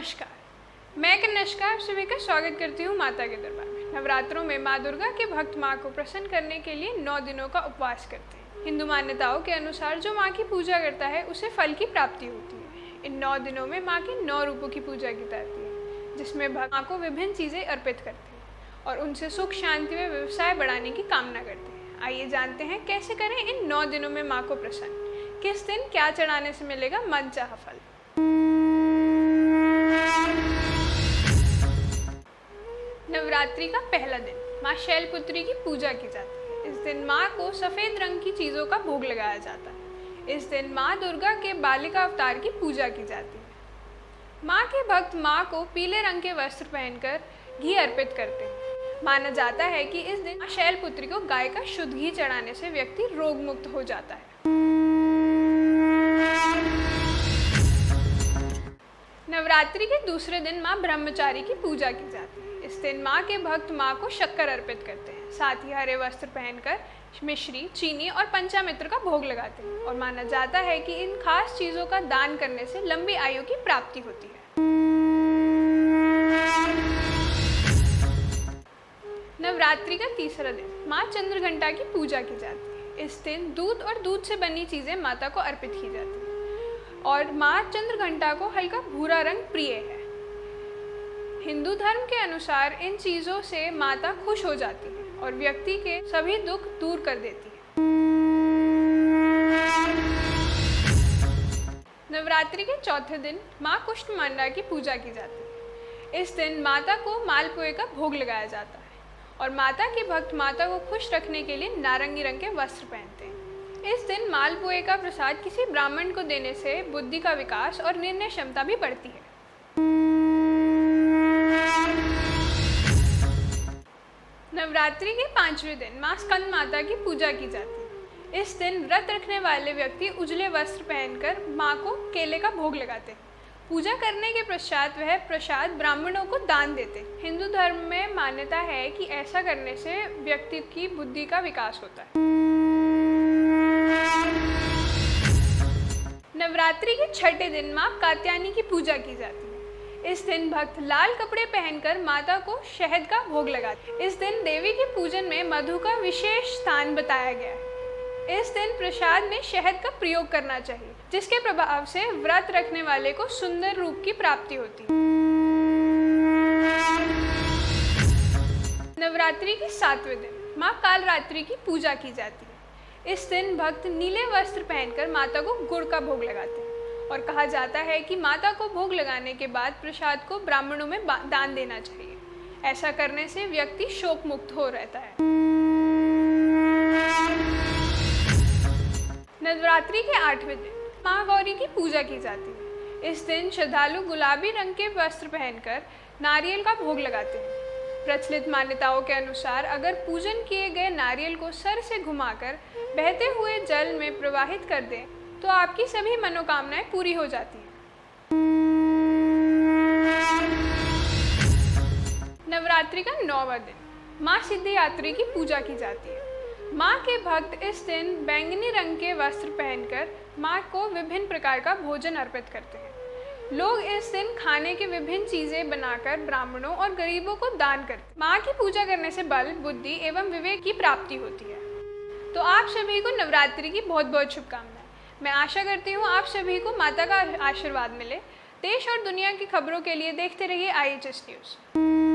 नमस्कार, मैं कनिष्का आप सभी का स्वागत करती हूँ माता के दरबार में। नवरात्रों में माँ दुर्गा के भक्त माँ को प्रसन्न करने के लिए 9 दिनों का उपवास करते हैं। हिंदू मान्यताओं के अनुसार जो माँ की पूजा करता है उसे फल की प्राप्ति होती है। इन 9 दिनों में माँ के 9 रूपों की पूजा की जाती है, जिसमें भक्त माँ को विभिन्न चीज़ें अर्पित करते हैं और उनसे सुख शांति व व्यवसाय बढ़ाने की कामना करते हैं। आइए जानते हैं कैसे करें इन 9 दिनों में माँ को प्रसन्न। किस दिन क्या चढ़ाने से मिलेगा मनचाहा फल। नवरात्रि का पहला दिन माँ शैलपुत्री की पूजा की जाती है। इस दिन माँ को सफ़ेद रंग की चीज़ों का भोग लगाया जाता है। इस दिन माँ दुर्गा के बालिका अवतार की पूजा की जाती है। माँ के भक्त माँ को पीले रंग के वस्त्र पहनकर घी अर्पित करते हैं। माना जाता है कि इस दिन माँ शैलपुत्री को गाय का शुद्ध घी चढ़ाने से व्यक्ति रोग मुक्त हो जाता है। नवरात्रि के दूसरे दिन माँ ब्रह्मचारी की पूजा की जाती है। इस दिन माँ के भक्त माँ को शक्कर अर्पित करते हैं, साथ ही हरे वस्त्र पहनकर मिश्री, चीनी और पंचामृत का भोग लगाते हैं और माना जाता है कि इन खास चीज़ों का दान करने से लंबी आयु की प्राप्ति होती है। नवरात्रि का तीसरा दिन माँ चंद्रघंटा की पूजा की जाती है। इस दिन दूध और दूध से बनी चीज़ें माता को अर्पित की जाती हैं और माँ चंद्रघंटा को हल्का भूरा रंग प्रिय है। हिंदू धर्म के अनुसार इन चीज़ों से माता खुश हो जाती है और व्यक्ति के सभी दुख दूर कर देती है। नवरात्रि के चौथे दिन माँ कुष्मांडा की पूजा की जाती है। इस दिन माता को मालपुए का भोग लगाया जाता है और माता के भक्त माता को खुश रखने के लिए नारंगी रंग के वस्त्र पहनते हैं। इस दिन मालपुए का प्रसाद किसी ब्राह्मण को देने से बुद्धि का विकास और निर्णय क्षमता भी बढ़ती है। नवरात्रि के 5वें दिन माँ स्कंद माता की पूजा की जाती है। इस दिन व्रत रखने वाले व्यक्ति उजले वस्त्र पहनकर माँ को केले का भोग लगाते हैं। पूजा करने के पश्चात वह प्रसाद ब्राह्मणों को दान देते हैं। हिंदू धर्म में मान्यता है कि ऐसा करने से व्यक्ति की बुद्धि का विकास होता है। नवरात्रि के 6ठे दिन माँ कात्यायनी की पूजा की जाती है। इस दिन भक्त लाल कपड़े पहनकर माता को शहद का भोग लगाते हैं। इस दिन देवी के पूजन में मधु का विशेष स्थान बताया गया है। इस दिन प्रसाद में शहद का प्रयोग करना चाहिए, जिसके प्रभाव से व्रत रखने वाले को सुंदर रूप की प्राप्ति होती है। नवरात्रि के 7वें दिन माँ कालरात्रि की पूजा की जाती है। इस दिन भक्त नीले वस्त्र पहनकर माता को गुड़ का भोग लगाते हैं और कहा जाता है कि माता को भोग लगाने के बाद प्रसाद को ब्राह्मणों में दान देना चाहिए। ऐसा करने से व्यक्ति शोक मुक्त हो रहता है। नवरात्रि के 8वें दिन माँ गौरी की पूजा की जाती है। इस दिन श्रद्धालु गुलाबी रंग के वस्त्र पहनकर नारियल का भोग लगाते हैं। प्रचलित मान्यताओं के अनुसार अगर पूजन किए गए नारियल को सर से घुमाकर बहते हुए जल में प्रवाहित कर दें तो आपकी सभी मनोकामनाएं पूरी हो जाती हैं। नवरात्रि का 9वां दिन माँ सिद्धिदात्री की पूजा की जाती है। माँ के भक्त इस दिन बैंगनी रंग के वस्त्र पहनकर माँ को विभिन्न प्रकार का भोजन अर्पित करते हैं। लोग इस दिन खाने की विभिन्न चीज़ें बनाकर ब्राह्मणों और गरीबों को दान करते हैं। माँ की पूजा करने से बल, बुद्धि एवं विवेक की प्राप्ति होती है। तो आप सभी को नवरात्रि की बहुत बहुत शुभकामनाएं। मैं आशा करती हूँ आप सभी को माता का आशीर्वाद मिले। देश और दुनिया की खबरों के लिए देखते रहिए IHS न्यूज़।